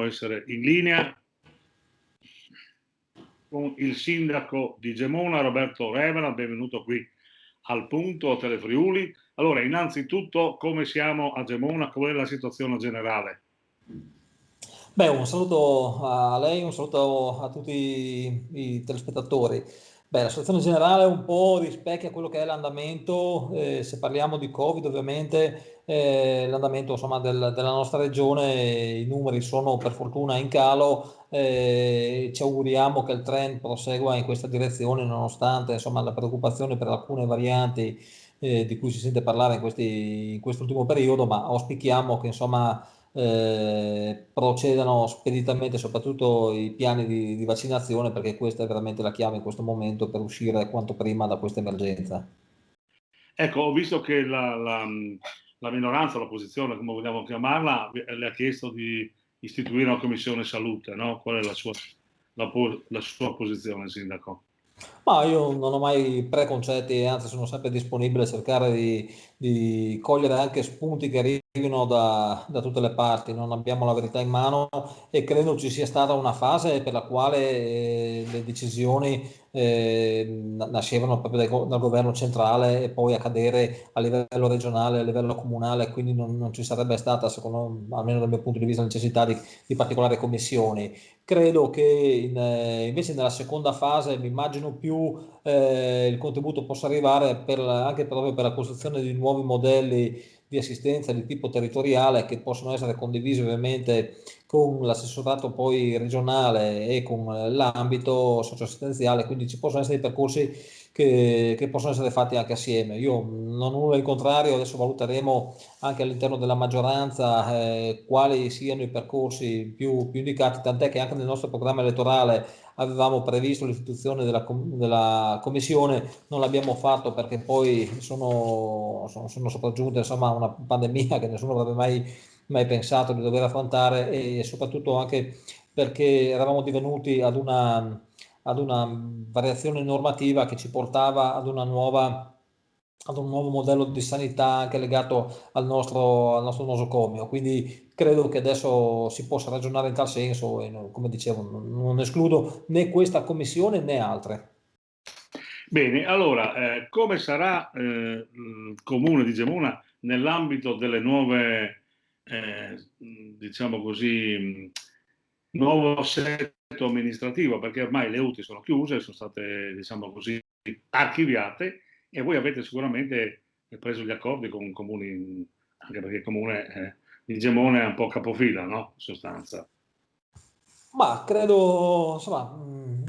dovremmo essere in linea con il sindaco di Gemona, Roberto Revena. Benvenuto qui al Punto a Telefriuli. Allora, innanzitutto, come siamo a Gemona? Qual è la situazione generale? Beh, un saluto a lei, un saluto a tutti i telespettatori. Beh, la situazione generale un po' rispecchia quello che è l'andamento, se parliamo di Covid ovviamente l'andamento insomma, della nostra regione, i numeri sono per fortuna in calo, ci auguriamo che il trend prosegua in questa direzione nonostante insomma, la preoccupazione per alcune varianti di cui si sente parlare in quest'ultimo periodo, ma auspichiamo che insomma procedano speditamente soprattutto i piani di vaccinazione, perché questa è veramente la chiave in questo momento per uscire quanto prima da questa emergenza. Ecco, ho visto che la minoranza, l'opposizione, come vogliamo chiamarla, le ha chiesto di istituire una commissione salute, no? Qual è la sua posizione, sindaco? Ma io non ho mai preconcetti, anzi sono sempre disponibile a cercare di cogliere anche spunti che arrivino da tutte le parti. Non abbiamo la verità in mano e credo ci sia stata una fase per la quale le decisioni nascevano proprio dal governo centrale e poi a cadere a livello regionale, a livello comunale, quindi non ci sarebbe stata, secondo me, almeno dal mio punto di vista, necessità di particolari commissioni. Credo che invece nella seconda fase mi immagino più il contributo possa arrivare anche proprio per la costruzione di nuovi modelli di assistenza di tipo territoriale che possono essere condivisi ovviamente con l'assessorato poi regionale e con l'ambito socioassistenziale, quindi ci possono essere dei percorsi che possono essere fatti anche assieme. Io non ho nulla in contrario, adesso valuteremo anche all'interno della maggioranza quali siano i percorsi più indicati, tant'è che anche nel nostro programma elettorale avevamo previsto l'istituzione della commissione, non l'abbiamo fatto perché poi sono sopraggiunte insomma una pandemia che nessuno avrebbe mai pensato di dover affrontare e soprattutto anche perché eravamo divenuti ad una variazione normativa che ci portava ad un nuovo modello di sanità anche legato al nostro nosocomio. Quindi credo che adesso si possa ragionare in tal senso e come dicevo non escludo né questa commissione né altre. Bene, allora, come sarà il comune di Gemona nell'ambito delle nuove, diciamo così, nuovo assetto amministrativo? Perché ormai le UTI sono chiuse, sono state, diciamo così, archiviate e voi avete sicuramente preso gli accordi con comuni, anche perché il comune di Gemona è un po' capofila, no? In sostanza. Ma credo, insomma,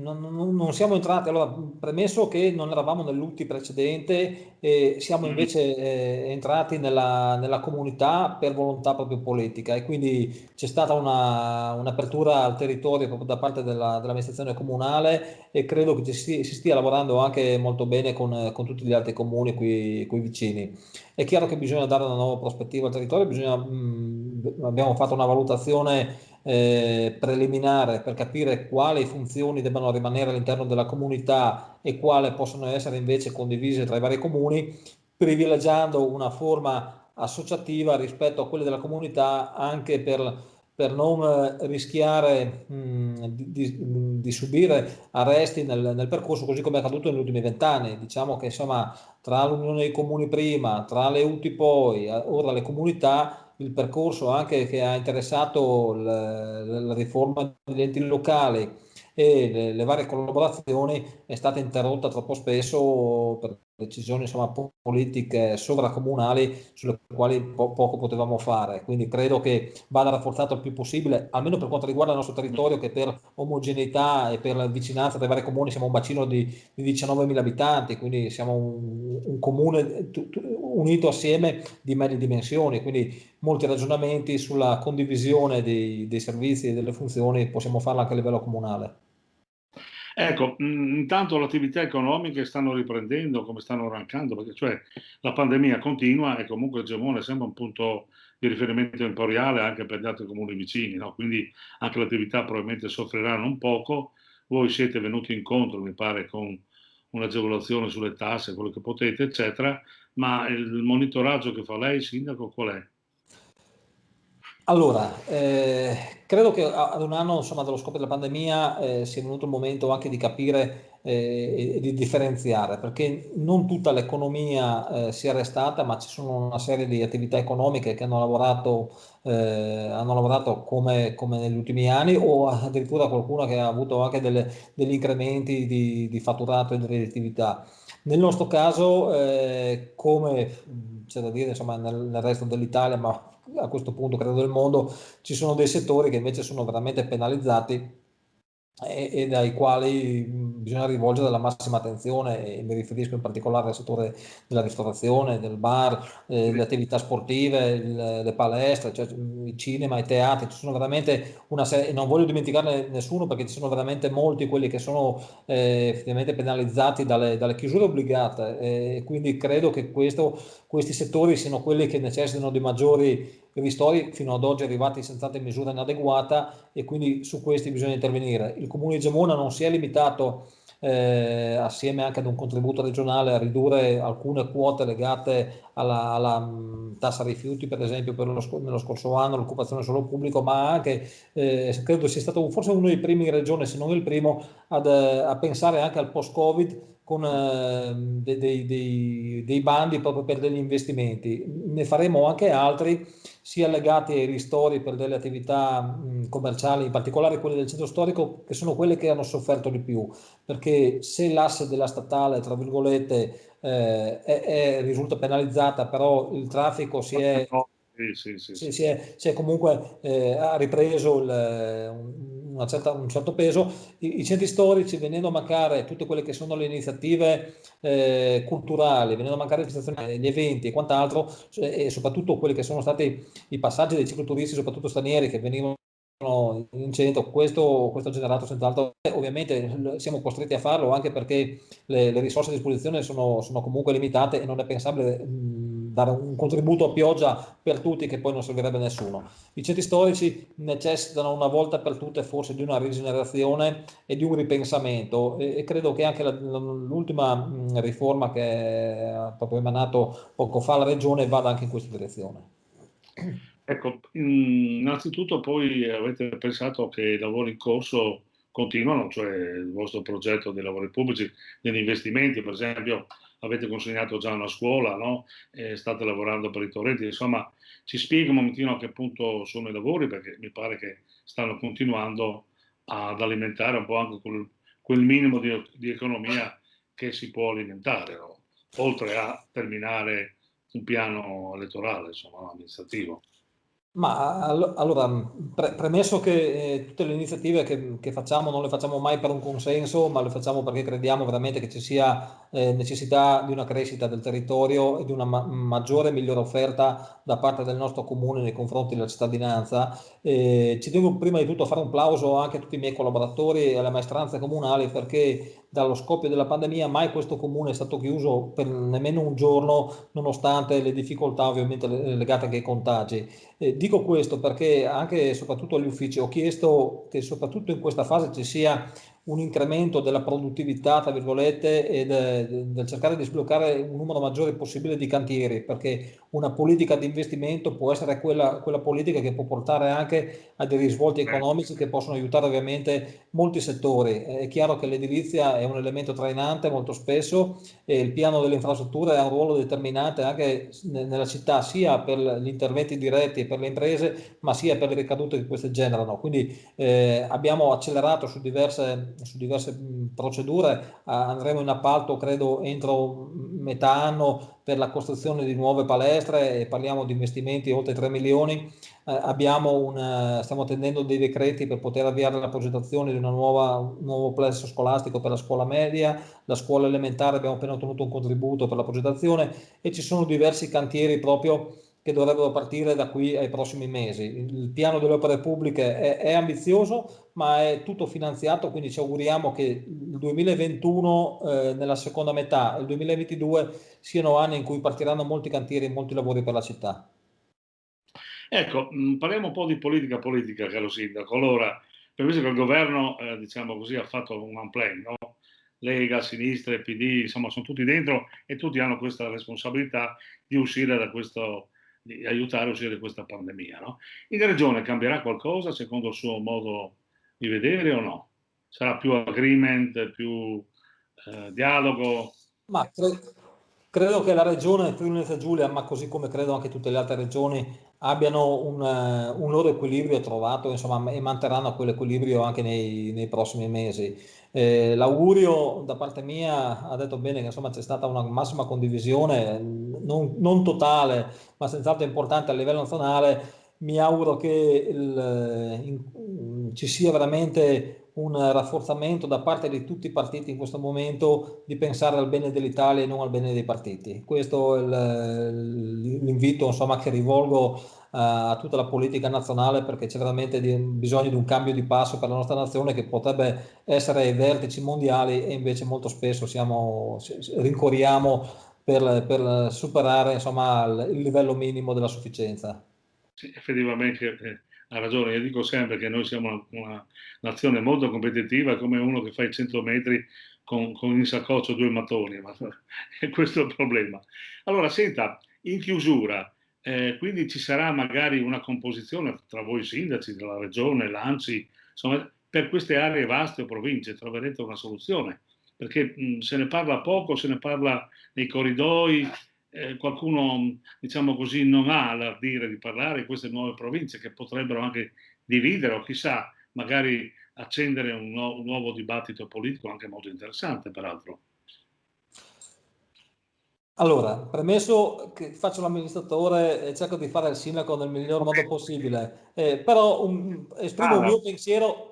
non siamo entrati, allora, premesso che non eravamo nell'UTI precedente, siamo Mm. invece entrati nella comunità per volontà proprio politica e quindi c'è stata un'apertura al territorio proprio da parte dell'amministrazione comunale e credo che si stia lavorando anche molto bene con tutti gli altri comuni qui vicini. È chiaro che bisogna dare una nuova prospettiva al territorio, abbiamo fatto una valutazione preliminare per capire quali funzioni debbano rimanere all'interno della comunità e quali possono essere invece condivise tra i vari comuni, privilegiando una forma associativa rispetto a quelle della comunità anche per non rischiare di subire arresti nel percorso, così come è accaduto negli ultimi 20 anni. Diciamo che insomma tra l'Unione dei Comuni prima, tra le UTI poi, ora le comunità, il percorso anche che ha interessato la riforma degli enti locali e le varie collaborazioni è stata interrotta troppo spesso per decisioni insomma, politiche sovracomunali sulle quali poco potevamo fare. Quindi credo che vada rafforzato il più possibile, almeno per quanto riguarda il nostro territorio, che per omogeneità e per vicinanza dei vari comuni siamo un bacino di 19.000 abitanti, quindi siamo un comune unito assieme di medie dimensioni, quindi molti ragionamenti sulla condivisione dei servizi e delle funzioni possiamo farla anche a livello comunale. Ecco, intanto le attività economiche stanno riprendendo, come stanno arrancando, perché cioè la pandemia continua e comunque Gemone sembra un punto di riferimento imperiale anche per gli altri comuni vicini, no? Quindi anche le attività probabilmente soffriranno un poco. Voi siete venuti incontro, mi pare, con un'agevolazione sulle tasse, quello che potete, eccetera, ma il monitoraggio che fa lei, sindaco, qual è? Allora, credo che ad un anno, insomma, dallo scoppio della pandemia, sia venuto il momento anche di capire e di differenziare, perché non tutta l'economia si è arrestata, ma ci sono una serie di attività economiche che hanno lavorato come negli ultimi anni, o addirittura qualcuno che ha avuto anche degli incrementi di fatturato e di redditività. Nel nostro caso, come c'è da dire, insomma, nel resto dell'Italia, ma a questo punto credo del mondo, ci sono dei settori che invece sono veramente penalizzati e dai quali bisogna rivolgere la massima attenzione, e mi riferisco in particolare al settore della ristorazione, del bar, le attività sportive, le palestre, cioè i cinema, i teatri. Ci sono veramente una serie, e non voglio dimenticarne nessuno perché ci sono veramente molti quelli che sono effettivamente penalizzati dalle chiusure obbligate, e quindi credo che questi settori siano quelli che necessitano di maggiori ristori, fino ad oggi arrivati senz'altro in misura inadeguata, e quindi su questi bisogna intervenire. Il Comune di Gemona non si è limitato, assieme anche ad un contributo regionale, a ridurre alcune quote legate alla tassa rifiuti, per esempio, nello scorso anno, l'occupazione suolo pubblico, ma anche, credo sia stato forse uno dei primi in regione, se non il primo, a pensare anche al post-Covid con dei bandi proprio per degli investimenti. Ne faremo anche altri, sia legati ai ristori per delle attività commerciali, in particolare quelle del centro storico, che sono quelle che hanno sofferto di più, perché se l'asse della statale, tra virgolette, risulta penalizzata, però il traffico Sì, sì, sì. si è comunque ha ripreso un certo peso. I centri storici, venendo a mancare tutte quelle che sono le iniziative culturali, venendo a mancare gli eventi e quant'altro, e soprattutto quelli che sono stati i passaggi dei cicloturisti, soprattutto stranieri, che venivano in centro, questo ha generato senz'altro. Ovviamente siamo costretti a farlo anche perché le risorse a disposizione sono comunque limitate, e non è pensabile dare un contributo a pioggia per tutti che poi non servirebbe a nessuno. I centri storici necessitano una volta per tutte forse di una rigenerazione e di un ripensamento, e credo che anche l'ultima riforma che ha proprio emanato poco fa la Regione vada anche in questa direzione. Ecco, innanzitutto poi avete pensato che i lavori in corso continuano, cioè il vostro progetto dei lavori pubblici, degli investimenti, per esempio, avete consegnato già una scuola, no? E state lavorando per i torrenti, insomma, ci spiega un momentino a che punto sono i lavori, perché mi pare che stanno continuando ad alimentare un po' anche quel minimo di economia che si può alimentare, no? Oltre a terminare un piano elettorale, insomma, amministrativo. Ma allora, premesso che tutte le iniziative che facciamo non le facciamo mai per un consenso, ma le facciamo perché crediamo veramente che ci sia necessità di una crescita del territorio e di una maggiore e migliore offerta da parte del nostro comune nei confronti della cittadinanza. Ci tengo prima di tutto a fare un plauso anche a tutti i miei collaboratori e alle maestranze comunali, perché dallo scoppio della pandemia mai questo comune è stato chiuso per nemmeno un giorno, nonostante le difficoltà ovviamente legate anche ai contagi. Dico questo perché anche e soprattutto agli uffici ho chiesto che soprattutto in questa fase ci sia un incremento della produttività, tra virgolette, e del cercare di sbloccare un numero maggiore possibile di cantieri, perché una politica di investimento può essere quella politica che può portare anche a dei risvolti economici che possono aiutare ovviamente molti settori. È chiaro che l'edilizia è un elemento trainante molto spesso, e il piano delle infrastrutture ha un ruolo determinante anche nella città, sia per gli interventi diretti e per le imprese, ma sia per le ricadute che queste generano. Quindi abbiamo accelerato su diverse procedure, andremo in appalto credo entro metà anno per la costruzione di nuove palestre, e parliamo di investimenti oltre 3 milioni. Stiamo attendendo dei decreti per poter avviare la progettazione di un nuovo plesso scolastico per la scuola media, la scuola elementare abbiamo appena ottenuto un contributo per la progettazione, e ci sono diversi cantieri proprio che dovrebbero partire da qui ai prossimi mesi. Il piano delle opere pubbliche è ambizioso, ma è tutto finanziato, quindi ci auguriamo che il 2021, nella seconda metà, e il 2022 siano anni in cui partiranno molti cantieri e molti lavori per la città. Ecco, parliamo un po' di politica, caro sindaco. Allora, visto che il governo, diciamo così, ha fatto un unplan, no? Lega, Sinistra e PD, insomma, sono tutti dentro e tutti hanno questa responsabilità di uscire da questo di aiutare a uscire da questa pandemia, no? In regione cambierà qualcosa secondo il suo modo di vedere o no? Sarà più agreement, più dialogo? Ma credo che la regione Friuli Venezia Giulia, ma così come credo anche tutte le altre regioni, abbiano un loro equilibrio trovato, insomma, e manterranno quell'equilibrio anche nei prossimi mesi. L'augurio da parte mia ha detto bene che insomma c'è stata una massima condivisione, non totale, ma senz'altro importante a livello nazionale. Mi auguro che ci sia veramente un rafforzamento da parte di tutti i partiti in questo momento di pensare al bene dell'Italia e non al bene dei partiti. Questo è l'invito, insomma, che rivolgo a tutta la politica nazionale, perché c'è veramente bisogno di un cambio di passo per la nostra nazione, che potrebbe essere ai vertici mondiali e invece molto spesso rincorriamo per superare, insomma, il livello minimo della sufficienza. Sì, effettivamente ha ragione, io dico sempre che noi siamo una nazione molto competitiva, come uno che fa i 100 metri con in saccoccia due mattoni, ma è questo il problema. Allora, senta, in chiusura, quindi ci sarà magari una composizione tra voi sindaci della regione, l'ANCI, insomma, per queste aree vaste o province, troverete una soluzione, perché se ne parla poco, se ne parla nei corridoi, qualcuno, diciamo così, non ha l'ardire di parlare di queste nuove province che potrebbero anche dividere o chissà, magari accendere un nuovo dibattito politico anche molto interessante, peraltro. Allora, premesso che faccio l'amministratore e cerco di fare il sindaco nel miglior modo possibile, però esprimo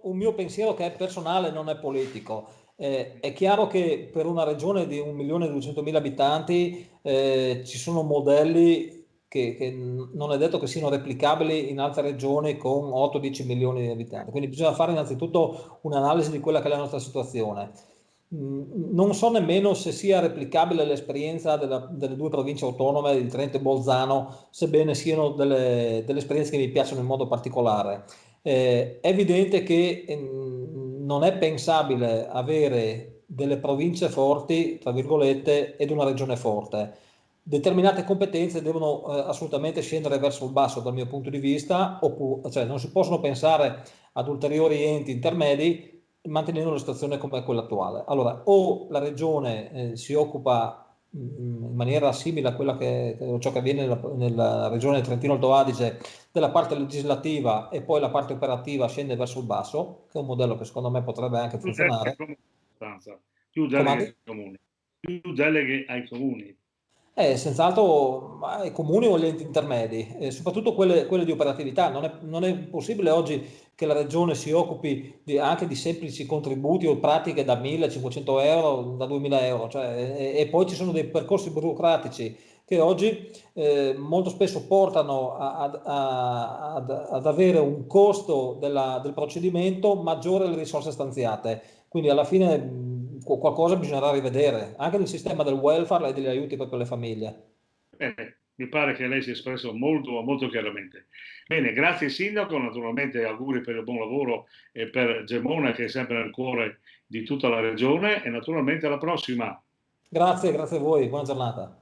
un mio pensiero che è personale, non è politico. È chiaro che per una regione di 1.200.000 abitanti ci sono modelli che non è detto che siano replicabili in altre regioni con 8-10 milioni di abitanti. Quindi bisogna fare innanzitutto un'analisi di quella che è la nostra situazione. Non so nemmeno se sia replicabile l'esperienza delle due province autonome di Trento e Bolzano, sebbene siano delle esperienze che mi piacciono in modo particolare. È evidente che non è pensabile avere delle province forti, tra virgolette, ed una regione forte. Determinate competenze devono assolutamente scendere verso il basso dal mio punto di vista, cioè non si possono pensare ad ulteriori enti intermedi mantenendo una situazione come quella attuale. Allora, o la regione si occupa in maniera simile a quella ciò che avviene nella regione Trentino-Alto Adige della parte legislativa e poi la parte operativa scende verso il basso, che è un modello che secondo me potrebbe anche funzionare. Più deleghe Comandi? ai comuni. Più deleghe ai comuni. Senz'altro ai comuni o agli enti intermedi, soprattutto quelle di operatività. Non è possibile oggi che la regione si occupi anche di semplici contributi o pratiche da 1.500 euro, da 2.000 euro, cioè, e poi ci sono dei percorsi burocratici che oggi molto spesso portano ad avere un costo del procedimento maggiore alle risorse stanziate. Quindi alla fine qualcosa bisognerà rivedere, anche nel sistema del welfare e degli aiuti per le famiglie. Mi pare che lei si è espresso molto, molto chiaramente. Bene, grazie Sindaco, naturalmente auguri per il buon lavoro e per Gemona che è sempre nel cuore di tutta la regione e naturalmente alla prossima. Grazie, grazie a voi, buona giornata.